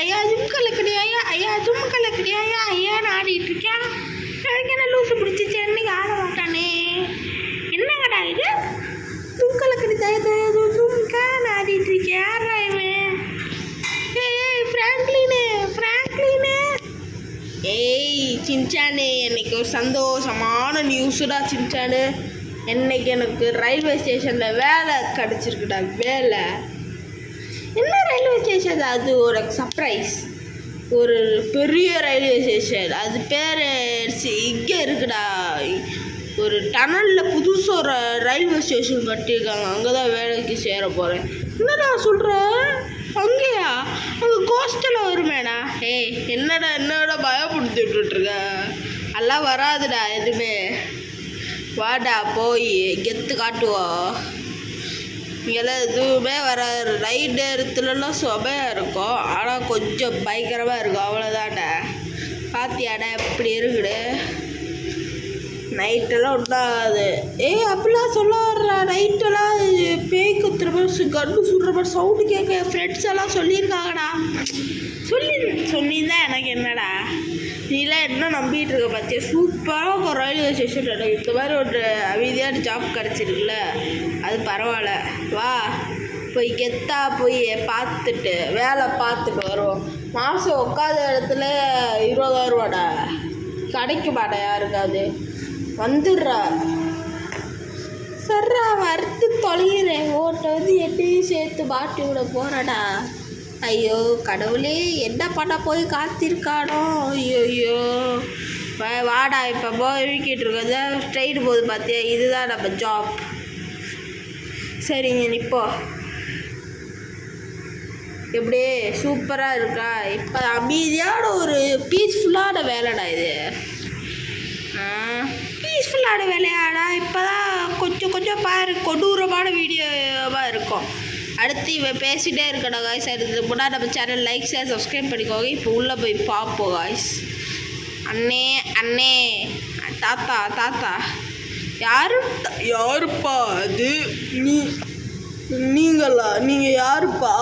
ஐயா ஜும்கல்ல கிடையாயா, ஐயா ஜும்கல்ல கிடையாயா, ஐயான்னு ஆடிட்டு இருக்கேன். எனக்கு என்ன லூசு பிடிச்சிச்சு, என்னைக்கு ஆட மாட்டானே. என்னங்கடா இது ஜும்கல்ல கிடையாது, ஜும்கான்னு ஆடிட்டு இருக்கேன். யாரா இவன்? ஏய் ஃப்ராங்க்லினு, ஃப்ராங்க்லினு. ஏய் சின்சானு, இன்னைக்கு ஒரு சந்தோஷமான நியூஸுடா சின்சானு. இன்னைக்கு எனக்கு ரயில்வே ஸ்டேஷனில் வேலை கிடச்சிருக்குடா. வேலை என்ன ரயில்வே ஸ்டேஷன்? அது ஒரு சர்ப்ரைஸ். ஒரு பெரிய ரயில்வே ஸ்டேஷன். அது பேர் இங்கே இருக்குடா. ஒரு டனலில் புதுசாக ஒரு ரயில்வே ஸ்டேஷன் கட்டியிருக்காங்க. அங்கே தான் வேலைக்கு சேர போகிறேன். என்னடா சொல்கிற? அங்கேயா? அங்கே கோஸ்டலில் வருமேடா. ஏய் என்னடா பயப்படுத்தி விட்டுட்ருக்க? எல்லாம் வராதுடா எதுவுமே. வாடா போய் கெத்து காட்டுவோம். இங்கெல்லாம் எதுவுமே வராது. ரைட் நேரத்துலலாம் சுமையாக இருக்கும், ஆனால் கொஞ்சம் பயங்கரமாக இருக்கும், அவ்வளோதான்டா. பாத்தியாடா எப்படி இருக்குது? நைட்டெல்லாம் உண்டாது. ஏய் அப்படிலாம் சொல்ல வர்றா. நைட்டெல்லாம் பேய் குத்துற மாதிரி கண்ணு சுடுற மாதிரி சவுண்டு கேட்க என் ஃப்ரெண்ட்ஸ் எல்லாம் சொல்லியிருக்காங்கடா. சொல்லியிருந்தா எனக்கு என்னடா? நீலாம் என்ன நம்பிட்டு இருக்க பார்த்தியா? சூப்பராக ஒரு ரயில்வே ஸ்டேஷன் எனக்கு இந்த மாதிரி ஒரு அமைதியான ஜாப் கிடச்சிருக்குல்ல, அது பரவாயில்ல. வா போய் கெத்தா போய் பார்த்துட்டு வேலை பார்த்துட்டு வருவோம். மாதம் உட்காத இடத்துல 20,000 ரூபாடா. கிடைக்க மாட்டா யாருக்காது. வந்துடுறா. சர்றா வறுத்து தொலைகிறேன். ஓட்ட வந்து என்னையும் சேர்த்து மாட்டி விட போகிறடா. ஐயோ கடவுளே, என்ன பண்ண போய் காத்திருக்கானோ. ஐயோ வாடா. இப்போ போய் வீக்கிட்டு இருக்கிறத ட்ரெயின் போகுது பார்த்தியா? இதுதான் நம்ம ஜாப். சரிங்க நிப்போ. எப்படி சூப்பராக இருக்கா? இப்போ அமைதியான ஒரு பீஸ்ஃபுல்லான வேலைடா இது. பீஸ்ஃபுல்லான வேலையாடா. இப்போ தான் கொஞ்சம் பாரு கொடூரமான வீடியோவாக இருக்கும். அடுத்து இவன் பேசிகிட்டே இருக்கடா காய்ஸ். அடுத்து கூட நம்ம சேனல் லைக் ஷேர் சப்ஸ்கிரைப் பண்ணிக்கோங்க. இப்போ உள்ளே போய் பார்ப்போம் காய்ஸ். அண்ணே தாத்தா யாருப்பா அது? நீங்களா? நீங்கள் யாருப்பா?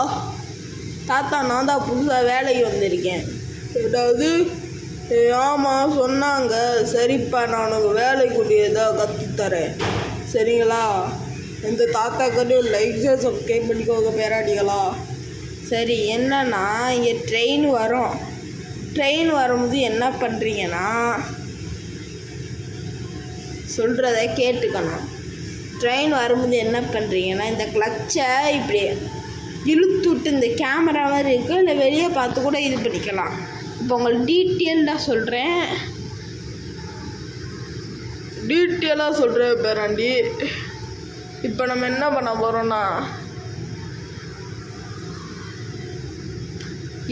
தாத்தா நான் தான் புதுசாக வேலைக்கு வந்திருக்கேன். ஏதாவது? ஆமாம் சொன்னாங்க. சரிப்பா நான் உனக்கு வேலைக்குரியதாக கற்றுத்தரேன் சரிங்களா? இந்த தாத்தாக்கிட்டையும் லைக் சப்ஸ்கிரைப் பண்ணிக்கோங்க பேராடிகளா. சரி என்னன்னா, இங்கே ட்ரெயின் வரும். ட்ரெயின் வரும்போது என்ன பண்ணுறீங்கன்னா, சொல்கிறத கேட்டுக்கணும். ட்ரெயின் வரும்போது என்ன பண்ணுறீங்கன்னா, இந்த கிளச்சை இப்படி இழுத்து விட்டு இந்த கேமரா மாதிரி இருக்குது, இல்லை வெளியே பார்த்து கூட இது பண்ணிக்கலாம். இப்போ உங்களுக்கு டீட்டெயில்டாக சொல்கிறேன் பேராண்டி. இப்போ நம்ம என்ன பண்ண போகிறோன்னா,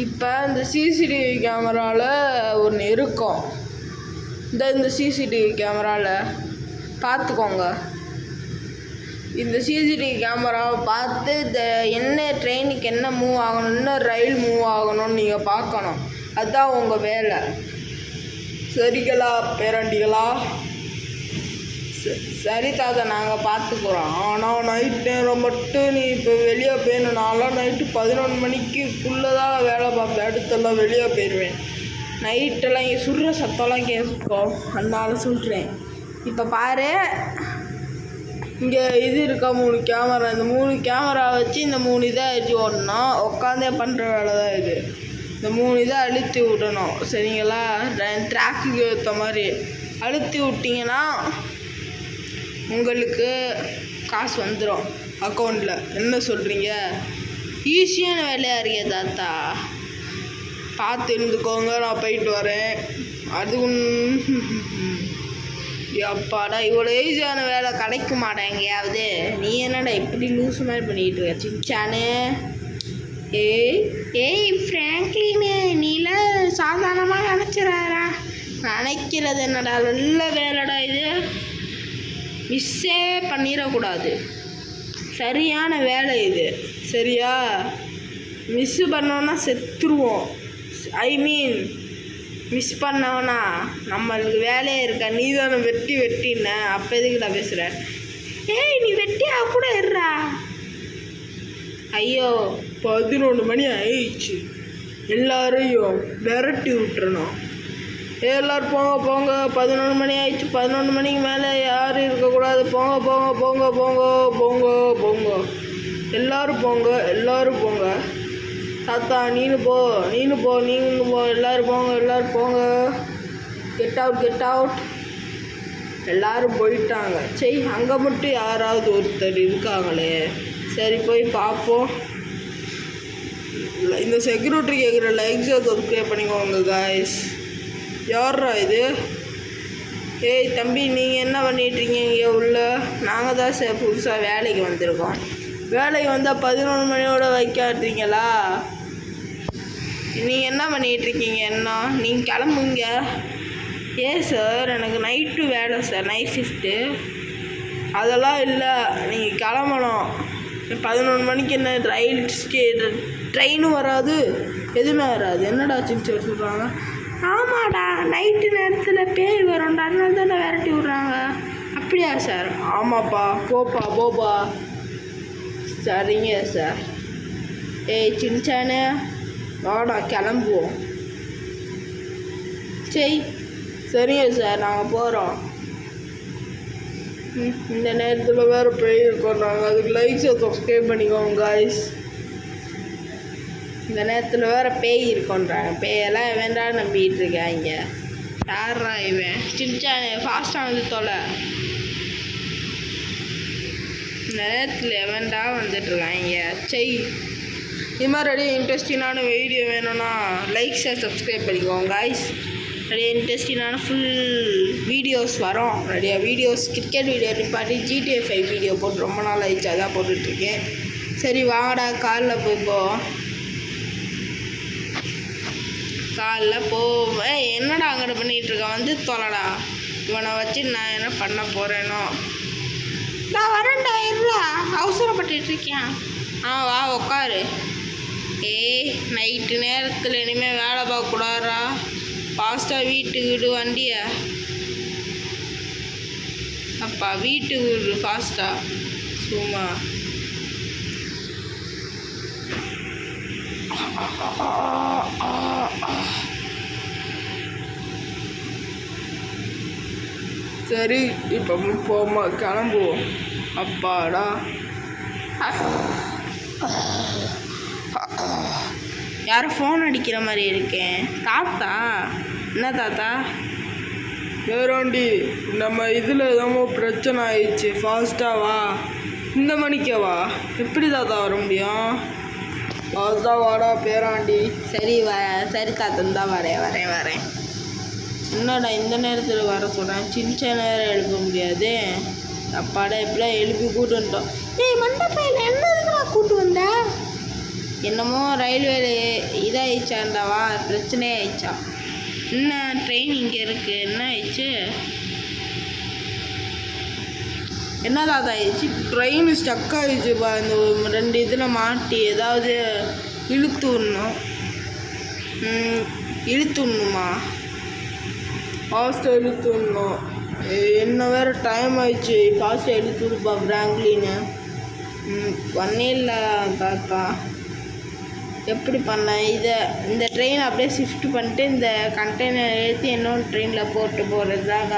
இப்போ இந்த சிசிடிவி கேமராவில் ஒன்று இருக்கும். இந்த சிசிடிவி கேமராவில் பார்த்துக்கோங்க. இந்த சிசிடிவி கேமராவை பார்த்து இந்த என்ன ட்ரெயினுக்கு என்ன மூவ் ஆகணும், என்ன ரயில் மூவ் ஆகணும்னு நீங்கள் பார்க்கணும். அதுதான் உங்கள் வேலை. சரிங்களா பேராண்டிகளா? சரி தாத்தா நாங்கள் பார்த்துக்குறோம். ஆனால் நைட் நேரம் மட்டும் நீ இப்போ வெளியே போயிடணும். நான்லாம் நைட்டு 11 மணிக்குள்ளே தான் வேலை பார்ப்பேன். அடுத்தெல்லாம் வெளியே போயிடுவேன். நைட்டெல்லாம் இங்கே சுடுற சத்தம்லாம் கேட்கும், அதனால சொல்கிறேன். இப்போ பாரு, இங்கே இது இருக்கா 3 கேமரா. இந்த 3 கேமரா வச்சு இந்த 3 இதை அழிச்சு ஓடணும். உட்காந்தே பண்ணுற வேலை தான் இது. இந்த 3 இதை அழுத்தி விடணும் சரிங்களா? ட்ராக்குக்கு ஏற்ற மாதிரி அழுத்தி விட்டிங்கன்னா உங்களுக்கு காசு வந்துடும் அக்கௌண்ட்டில். என்ன சொல்கிறீங்க? ஈஸியான வேலையாக இருக்கே தாத்தா. பார்த்து இருந்துக்கோங்க, நான் போயிட்டு வரேன். அது அப்பாடா இவ்வளோ ஈஸியான வேலை கிடைக்க மாட்டேன் எங்கேயாவது. நீ என்னடா இப்படி லூஸ் மாதிரி பண்ணிக்கிட்டு இருக்க சின்சானு? ஏய் ஃப்ராங்க்லினு, நீலாம் சாதாரணமாக நினச்சிடாரா? நினைக்கிறது என்னடா நல்ல வேலைடா இது. மிஸ்ஸே பண்ணிடக்கூடாது. சரியான வேலை இது சரியா? மிஸ்ஸு பண்ணோன்னா செத்துருவோம். மிஸ் பண்ணவனா நம்மளுக்கு வேலையே இருக்கா? நீ தானே வெட்டின. அப்போ எதுக்கு நான் பேசுகிறேன்? ஏய் நீ வெட்டியாக கூட இருறா. ஐயோ 11 மணி ஆயிடுச்சு. எல்லாரையும் விரட்டி விட்டுறணும். எல்லோரும் போங்க போங்க, 11 மணி ஆயிடுச்சு, 11 மணிக்கு மேலே யாரும் இருக்கக்கூடாது, போங்க போங்க போங்க போங்க போங்க போங்க, எல்லோரும் போங்க எல்லோரும் போங்க. தாத்தா நீனு போ எல்லோரும் போங்க. Get out. எல்லோரும் போயிட்டாங்க. சரி, அங்கே மட்டும் யாராவது ஒருத்தர் இருக்காங்களே, சரி போய் பார்ப்போம். இந்த செக்யூரிட்டி கேட்குற லைக்ஸை சப்ஸ்கிரைப் பண்ணிக்கோங்க காய்ஸ். யாரா இது? ஏய் தம்பி, நீங்கள் என்ன பண்ணிகிட்ருக்கீங்க இங்கே உள்ள? நாங்கள் தான் சார் புதுசாக வேலைக்கு வந்திருக்கோம். வேலைக்கு வந்தால் 11 மணியோட வைக்காட்டுறீங்களா? நீங்கள் என்ன பண்ணிகிட்ருக்கீங்க? என்ன நீங்கள் கிளம்புங்க. ஏன் சார், எனக்கு நைட்டு வேலை சார், நைட் ஷிஃப்ட்டு. அதெல்லாம் இல்லை, நீங்கள் கிளம்பணும். 11 மணிக்கு என்ன ட்ரெயினும் வராது, எதுவுமே வராது. என்னடா சின்ன சொல்கிறாங்க? ஆமாடா, நைட்டு நேரத்தில் பேய் வரும்டா, அதனால தானே விரட்டி விட்றாங்க. அப்படியா சார்? ஆமாப்பா, போப்பா. சரிங்க சார். ஏய் சின்சானே, வாடா கிளம்புவோம். சரிங்க சார், நாங்கள் போகிறோம். இந்த நேரத்தில் வேறு பேய் இருக்கோம் நாங்கள், அதுக்கு லைக்ஸை சப்ஸ்கிரைப் பண்ணிக்கோங்க காய்ஸ். இந்த நேரத்தில் வேறு பேய் இருக்கோன்றாங்க. பேயெல்லாம் வேண்டா நம்பிக்கிட்டு இருக்காங்க. யாரா இவன்? சின்சானே ஃபாஸ்ட்டாக வந்து தொலை. இந்த நேரத்தில் வேண்டா வந்துட்டுருக்காங்க. இது மாதிரி நிறைய இன்ட்ரெஸ்டிங்கான வீடியோ வேணும்னா லைக் ஷேர் சப்ஸ்கிரைப் பண்ணிக்கோங்க காய்ஸ். நிறைய இன்ட்ரெஸ்டிங்கான ஃபுல் வீடியோஸ் வரும். நிறையா வீடியோஸ், கிரிக்கெட் வீடியோ நிப்பாட்டி GTA 5 வீடியோ போட்டு ரொம்ப நாள் ஆயிடுச்சு, அதான் போட்டுட்ருக்கேன். சரி வாங்கடா, காலில் போவேன். என்னடா அங்கே பண்ணிகிட்ருக்கேன்? வந்து தொலைடா. இவனை வச்சு நான் என்ன பண்ண போகிறேனோ. நான் வரேன்டா, இருடா, அவசரப்பட்டுருக்கேன். வா உட்காரு. நைட்டு நேரத்தில் இனிமேல் வேலை பார்க்கக்கூடாதா? ஃபாஸ்ட்டாக வீட்டுக்கு வண்டிய அப்பா, வீட்டுக்கு ஃபாஸ்ட்டாக சும்மா. சரி, இப்போ போமா, கிளம்புவோம். அப்பாடா. யாரும் ஃபோன் அடிக்கிற மாதிரி இருக்கேன். தாத்தா? என்ன தாத்தா? வேறாண்டி, நம்ம இதில் ஏதோ பிரச்சனை ஆயிடுச்சு, ஃபாஸ்ட்டாக வா. இந்த மணிக்கே வா. எப்படி தாத்தா வர முடியும்? அதுதான் வாடா பேராண்டி. சரி தாத்தா, தான் வரேன். என்னடா இந்த நேரத்தில் வர சொல்கிறேன்? சின்ன நேரம் எழுப்ப முடியாது. அப்பாடா, எப்படிலாம் எழுப்பி கூட்டு வந்துட்டோம். மண்டபையில் என்ன இருக்குடா கூட்டு வந்த? என்னமோ ரயில்வேல இதாகிடுச்சாண்டாவா, பிரச்சனையே ஆயிடுச்சா? என்ன ட்ரெயின் இங்கே இருக்குது, என்ன ஆயிடுச்சு? என்ன தாத்தா ஆயிடுச்சு? ட்ரெயின் ஸ்டக் ஆகிடுச்சுப்பா. இந்த 2 இதில் மாட்டி ஏதாவது இழுத்துடணுமா? ஃபாஸ்ட்டாக இழுத்துடணும். என்ன வேறு டைம் ஆயிடுச்சு, ஃபாஸ்ட்டாக இழுத்துடுப்பா ஃப்ராங்க்லின்னு. பண்ணல தாத்தா. எப்படி பண்ணேன்? இந்த ட்ரெயின் அப்படியே ஷிஃப்ட் பண்ணிட்டு இந்த கண்டெய்னர் ஏற்றி இன்னொன்று ட்ரெயினில் போகிறதுதாங்க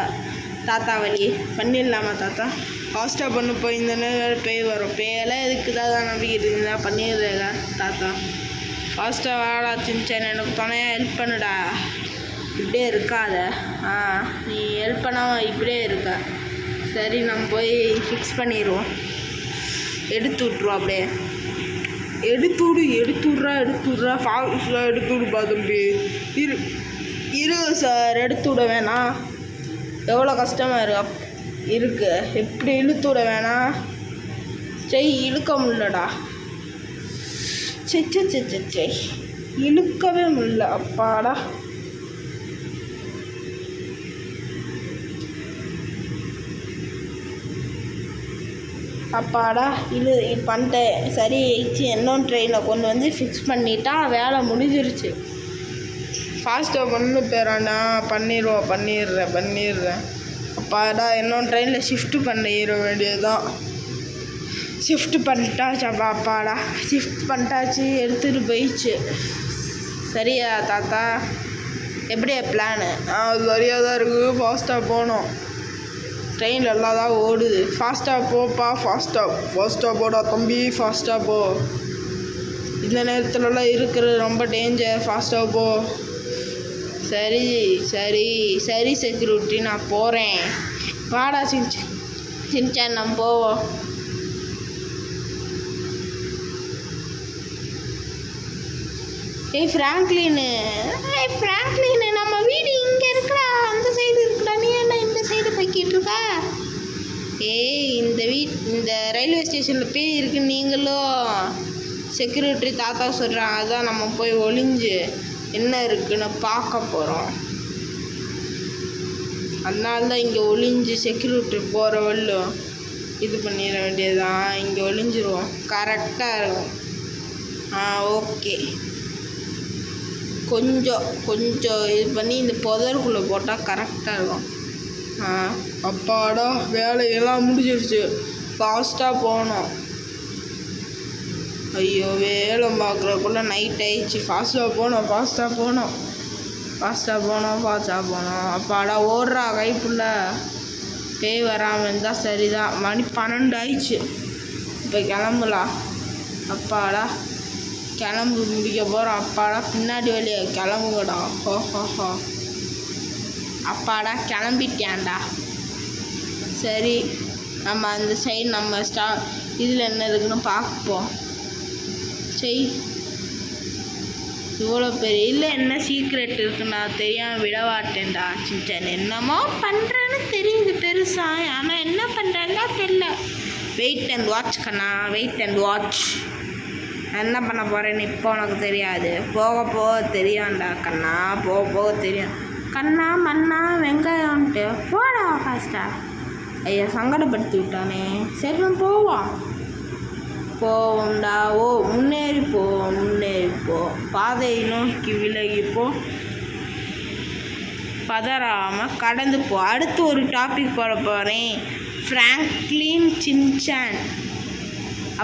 தாத்தா வழி. பண்ணிடலாமா தாத்தா? ஃபாஸ்ட்டாக பண்ணப்போ இந்த நேரம் பேய் வரும். பேயெல்லாம் எதுக்கு தான் நம்பிக்கிட்டு இருந்தா? பண்ணிடுறேங்க தாத்தா. ஃபாஸ்ட்டாக வாடா சின்ன, எனக்கு துணையாக ஹெல்ப் பண்ணுடா. இப்படியே இருக்காத. நீ ஹெல்ப் பண்ணாமல் இப்படியே இருக்க. சரி, நம்ம போய் ஃபிக்ஸ் பண்ணிடுவோம். எடுத்து விட்ருவோம். அப்படியே எடுத்துடுறா ஃபாஸ்ட்டாக எடுத்துவிடுப்பா தம்பி. இரு சார், எடுத்து விட வேணாம். எவ்வளோ கஷ்டமாக இருக்கு. எப்படி இழுத்து விட வேணாம்? இழுக்க முடியலடா. இழுக்கவே முடியல. அப்பாடா. அப்பாடா, இது பண்ணிட்டேன். சரி, இன்னொன்று ட்ரெயினில் கொண்டு வந்து ஃபிக்ஸ் பண்ணிட்டா வேலை முடிஞ்சிருச்சு. ஃபாஸ்ட்டாக பண்ணு பேராண்டா. பண்ணிடுறேன். அப்பாடா, இன்னொன்று ட்ரெயினில் ஷிஃப்ட் பண்ணிட வேண்டியதுதான். ஷிஃப்ட் பண்ணிட்டாச்சு. அப்பாடா, ஷிஃப்ட் பண்ணிட்டாச்சு. எடுத்துகிட்டு போயிடுச்சு. சரியா தாத்தா? எப்படியா பிளானு? சரியாக தான் இருக்குது. ஃபாஸ்ட்டாக போகணும். ட்ரெயின் நல்லா தான் ஓடுது. ஃபாஸ்ட்டாக போப்பா, ஃபாஸ்ட்டாக போடா தம்பி, ஃபாஸ்ட்டாக போ. இந்த நேரத்துலலாம் இருக்கிறது ரொம்ப டேஞ்சர். ஃபாஸ்ட்டாக போ. சரி சரி சரி செக்யூரிட்டி, நான் போகிறேன். வாடா சின்சான் நம்ம போவோம். ஃப்ராங்க்லின்னு நம்ம வீடு இங்கே இருக்குடா, அந்த சைடு இருக்குடா. நீ என்ன இந்த சைடு போய்கிட்டு இருக்க? இந்த ரயில்வே ஸ்டேஷனில் பேய் இருக்கு. நீங்களும் செக்யூரிட்டி தாத்தா சொல்கிறாங்க, அதான் நம்ம போய் ஒளிஞ்சு என்ன இருக்குன்னு பார்க்க போகிறோம். அதனால தான் இங்கே ஒளிஞ்சு செக்யூரிட்டி போகிற வரலும் இது பண்ணிட வேண்டியதுதான். இங்கே ஒளிஞ்சிருவோம், கரெக்டாக இருக்கும். ஓகே. கொஞ்சம் இது பண்ணி இந்த புதருக்குள்ளே போட்டால் கரெக்டாக இருக்கும். அப்பாடா, வேலையெல்லாம் முடிஞ்சிருச்சு. ஃபாஸ்ட்டாக போகணும். ஐயோ, வேலை பார்க்குறக்குள்ளே நைட் ஆயிடுச்சு. ஃபாஸ்ட்டாக போகணும். அப்பாடா, ஓடுறா கைப்புள்ள. பேய் வராமல் இருந்தால் சரிதான். மணி 12 ஆயிடுச்சு. இப்போ கிளம்பலாம். அப்பாடா, கிளம்பு முடிக்க போகிறோம். அப்பாடா, பின்னாடி வழியா கிளம்புங்கடா. ஹோ. அப்பாடா, கிளம்பிட்டேன்டா. சரி, நம்ம அந்த சைடு நம்ம இதில் என்ன இருக்குன்னு பார்ப்போம். சரி, இவ்வளோ பெரிய இல்லை என்ன சீக்ரெட் இருக்குன்னா தெரியாமல் விடவாட்டேன்டா. சின்சான் என்னமோ பண்ணுறேன்னு தெரியுது பெருசாக, ஆனால் என்ன பண்ணுறேன்னா தெரியல. வெயிட் அண்ட் வாட்ச் கண்ணா, என்ன பண்ண போகிறேன்னு இப்போ உனக்கு தெரியாது. போக தெரியாண்டா கண்ணா, போக தெரியும். கண்ணா மண்ணா வெங்காயம்ன்ட்டு போடா ஃபாஸ்ட்டா. ஐயா, சங்கடப்படுத்தி விட்டானே. சரி, போவோம்டா. முன்னேறி போ. பாதையை நோக்கி விலகிப்போ. பதறாமல் கடந்து போ. அடுத்து ஒரு டாபிக் போட போகிறேன். ஃப்ராங்க்லின் சின்சான்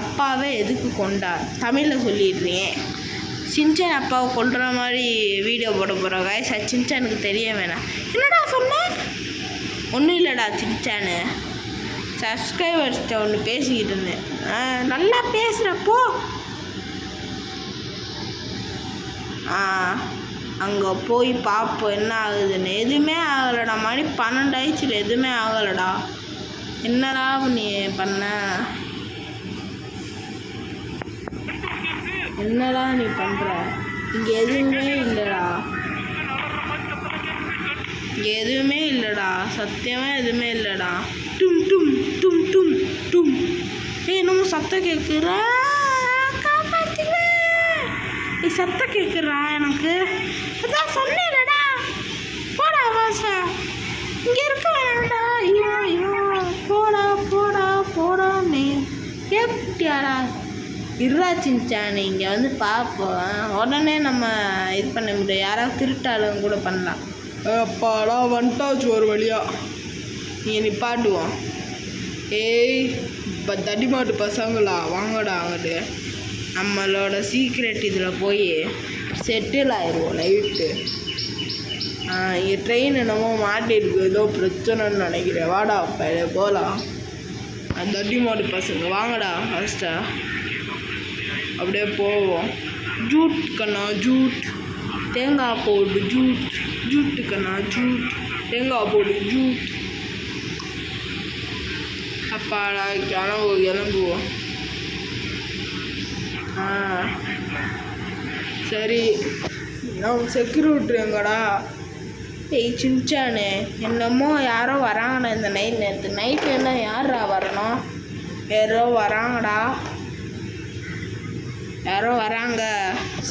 அப்பாவை எதுக்கு கொண்டார்? தமிழில் சொல்லிடுறேன். சின்சான் அப்பாவை கொல்ற மாதிரி வீடியோ போட போகிறோம் காய்ஸ். சின்சானுக்கு தெரிய வேணாம். என்னடா சொன்ன? ஒன்றும் இல்லைடா சின்சானு, சப்ஸ்கிரைபர்ஸ்கிட்ட ஒன்று பேசிக்கிட்டு இருந்தேன். நல்லா பேசுகிறப்போ அங்கே போய் பார்ப்போம் என்ன ஆகுதுன்னு. எதுவுமே ஆகலைடா. மணி 12 ஆயிடுச்சுல, எதுவுமே ஆகலைடா. என்னடா நீ பண்ண? என்னடா நீ பண்ணுற? இங்கே எதுவுமே இல்லைடா. சத்தியமாக எதுவுமே இல்லைடா. டும் டும் டும் டும் டும். என்னமோ சத்தம் கேட்குறா. காப்பாற்றுங்க. சத்தம் கேட்குறா எனக்கு. அதான் சொன்னேன்டா, போடா வாசா, இங்கே இருக்க வேணாம்டா. ஐயோ, போடா நீ கேப்டியாடா. இருடா சின்சான், இங்கே வந்து பார்ப்போம். உடனே நம்ம இது பண்ண முடியும். யாராவது திருட்டாலும் கூட பண்ணலாம். அப்பாடா, வந்துட்டாச்சு ஒரு வழியா. நீங்கள் நிப்பாட்டுவோம். இப்போ தடிமாட்டு பசங்களா, வாங்கடா அங்கிட்டு. நம்மளோட சீக்ரெட் இதில் போய் செட்டில் ஆயிடுவோம் நைட்டு. இங்கே ட்ரெயின் என்னமோ மாட்டிருக்கு, ஏதோ பிரச்சனைன்னு நினைக்கிறேன். வாடா போகலாம். தடிமாட்டு பசங்க வாங்கடா ஃபஸ்ட்டா. அப்படியே போவோம். ஜூட் கண்ணா, ஜூட் தேங்காய் போடு, ஜூட்டு கண்ணா, தேங்காய் போடு, ஜூட். அப்பாடா, கிளம்புவோம். சரி, நம்ம செக்யூரிட்டி எங்கடா? சின்சானு, என்னமோ யாரோ வராங்கண்ணா இந்த நைட்டு என்ன யாரா வரணும்? யாரோ வராங்க.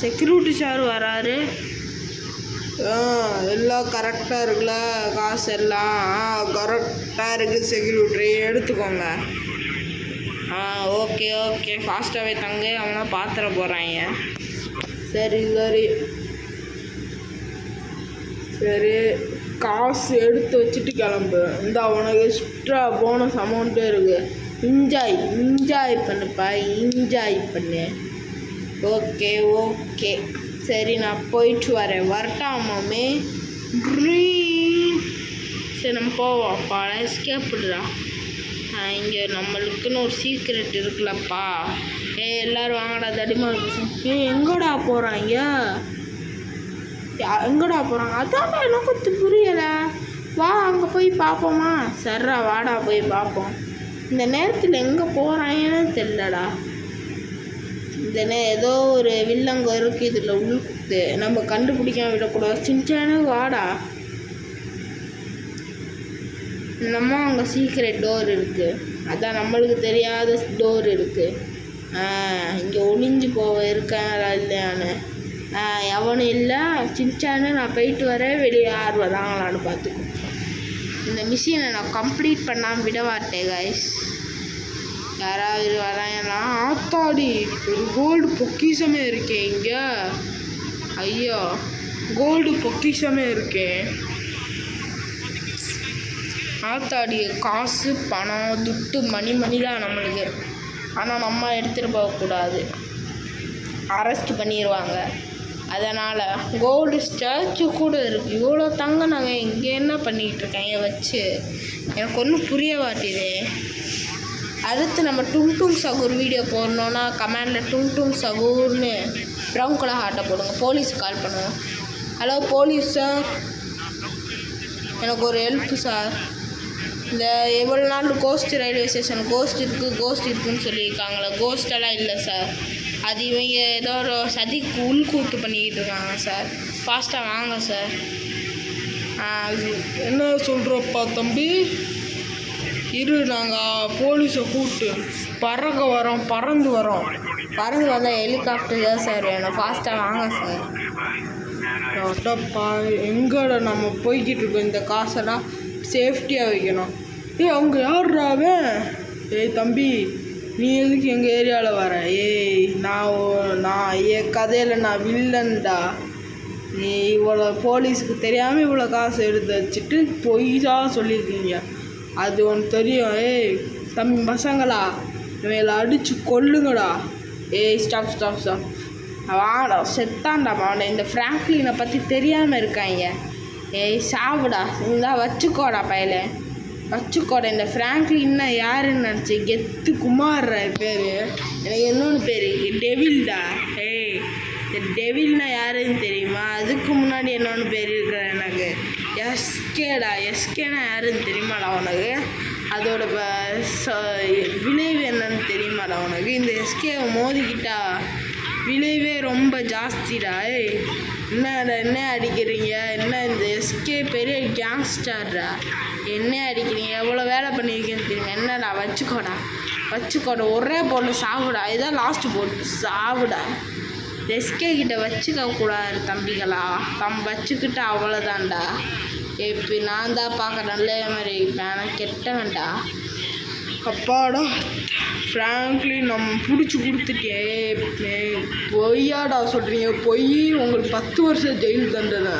செக்யூரிட்டி சார் வராரு. எல்லாம் கரெக்டாக இருக்குல்ல, காசு எல்லாம் கரெக்டாக இருக்குது. செக்யூரிட்டி எடுத்துக்கோங்க. ஓகே ஃபாஸ்ட்டாகவே தங்க, அவனா பாத்திர போகிறாங்க. சரி காசு எடுத்து வச்சுட்டு கிளம்பு. இந்த அவனுக்கு எக்ஸ்ட்ரா போனஸ் அமௌண்ட்டே இருக்குது. என்ஜாய் பண்ணுப்பா, என்ஜாய் பண்ணு. ஓகே சரி நான் போயிட்டு வரட்டா மாமே. சரி நம்ம போவோம் அப்பா. எஸ்கேப்டுறா. இங்கே நம்மளுக்குன்னு ஒரு சீக்ரெட் இருக்குல்லப்பா. எல்லோரும் வாங்கடா தடிமா. எங்கடா போகிறாங்க? எங்கடா போகிறாங்க? அதான் எனக்கு புரியலை. வா அங்கே போய் பார்ப்போமா? சர்ரா வாடா போய் பார்ப்போம். இந்த நேரத்தில் எங்கே போகிறாங்கன்னு தெரிலடா. ஏதோ ஒரு வில்லங்க இருக்குது இதில் உள்குத்து. நம்ம கண்டுபிடிக்காம விடக்கூடாது. சின்சானு வாடா. நம்ம அங்கே சீக்ரெட் டோர் இருக்குது. அதான் நம்மளுக்கு தெரியாத டோர் இருக்குது. இங்கே ஒளிஞ்சு இருக்காங்களா இல்லையான்னு எவனும் இல்லை. சின்சானு நான் போயிட்டு வரேன். வெளியே யார் வராங்களான்னு பார்த்துக்கோ. இந்த மிஷினை நான் கம்ப்ளீட் பண்ணாமல் விட மாட்டேன் கைஸ். யாராவது வராங்கன்னா ஆத்தாடி ஒரு கோல்டு பொக்கிஷமே இருக்கேன் இங்கே. ஐயோ கோல்டு பொக்கிஷமே இருக்கேன். ஆத்தாடி காசு பணம் துட்டு மணி தான் நம்மளுக்கு. ஆனால் நம்ம எடுத்துகிட்டு போகக்கூடாது. அரெஸ்ட் பண்ணிடுவாங்க. அதனால் கோல்டு ஸ்டாச்சு கூட இருக்குது. இவ்வளோ தங்க நாங்கள் இங்கே என்ன பண்ணிக்கிட்டு இருக்கேன் வச்சு எனக்கு ஒன்றும் புரிய மாட்டேது. அடுத்து நம்ம டும் சகூர் வீடியோ போடணுன்னா கமெண்டில் டும் சகூர்னு ப்ரௌன் கலர் ஹார்ட்டை போடுங்க. போலீஸுக்கு கால் பண்ணுவோம். ஹலோ போலீஸ் சார், எனக்கு ஒரு ஹெல்ப் சார். இந்த எவ்வளோ நாள் கோஸ்ட் ரயில்வே ஸ்டேஷன் கோஸ்ட் இருக்குதுன்னு சொல்லியிருக்காங்களே. கோஸ்டெல்லாம் இல்லை சார். அது இவங்க ஏதோ ஒரு சதிக்கு உள்கூட்டு பண்ணிக்கிட்டு இருக்காங்க சார். ஃபாஸ்ட்டாக வாங்க சார். என்ன சொல்கிறப்பா தம்பி? இரு, நாங்கள் போலீஸை கூப்பிட்டு பறந்து வரோம். பறந்து வந்தால் ஹெலிகாப்டர் தான் சார் வேணும். ஃபாஸ்ட்டாக வாங்க சார். அடப்பா, எங்கடா நம்ம போய்கிட்டு இருக்கோம்? இந்த காசெல்லாம் சேஃப்டியாக வைக்கணும். அவங்க யார்றாவே? தம்பி, நீ எதுக்கு எங்கள் ஏரியாவில் வர? நான் என் கதையில் நான் வில்லன்டா. நீ இவ்வளோ போலீஸுக்கு தெரியாமல் இவ்வளோ காசு எடுத்து வச்சுட்டு பொய் தான் சொல்லியிருக்கீங்க. அது ஒன்று தெரியும். தம்பி பசங்களா, இவங்களை அடித்து கொல்லுங்கடா. ஸ்டாப் வாடா. செத்தான்டா அவனை. இந்த ஃப்ராங்க்லினை பற்றி தெரியாமல் இருக்காங்க. சாவுடா. இந்தா வச்சுக்கோடா பயலை வச்சுக்கோடா. இந்த ஃப்ராங்க்லின்னா யாருன்னு நினச்சி கெத்து குமார் பேர். எனக்கு இன்னொன்று பேர் டெவில்டா. இந்த டெவில்னா யாருன்னு தெரியுமா? அதுக்கு முன்னாடி என்னொன்று பேர் இருக்கிற எனக்கு எஸ்கேடா. எஸ்கேனா யாருன்னு தெரியுமாடா உனக்கு? அதோட விளைவு என்னன்னு தெரியுமாடா உனக்கு? இந்த எஸ்கேவை மோதிக்கிட்டா விளைவே ரொம்ப ஜாஸ்திடா. என்ன அடிக்கிறீங்க? என்ன இந்த எஸ்கே பெரிய கேங்ஸ்டர்டா. என்ன அடிக்கிறீங்க? எவ்வளோ வேலை பண்ணியிருக்கேன்னு தெரியுமா? என்னடா வச்சுக்கோடா. ஒரே போட்டு சாவுடா. இதான் லாஸ்ட்டு போட்டு சாவுடா. எஸ்கே கிட்ட வச்சுக்க கூடாது தம்பிகளா. வச்சுக்கிட்ட அவ்வளோதான்டா. இப்போ நான் தான் பார்க்க நல்ல மாதிரி இருப்பேன். கெட்டவன்டா. அப்பாடா ஃப்ராங்க்லின் நம்ம பிடிச்சி கொடுத்துட்டே. பொய்யாடா சொல்கிறீங்க? பொய். உங்களுக்கு 10 வருஷம் ஜெயில் தண்டனை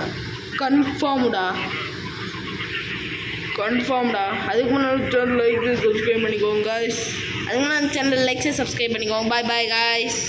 கன்ஃபார்ம்டா. அதுக்கு முன்னாடி சேனல் லைக் சப்ஸ்கிரைப் பண்ணிக்கோங்க காய்ஸ். அதுக்கு முன்னாடி சேனல் லைக் சப்ஸ்கிரைப் பண்ணிக்கோங்க. Bye guys.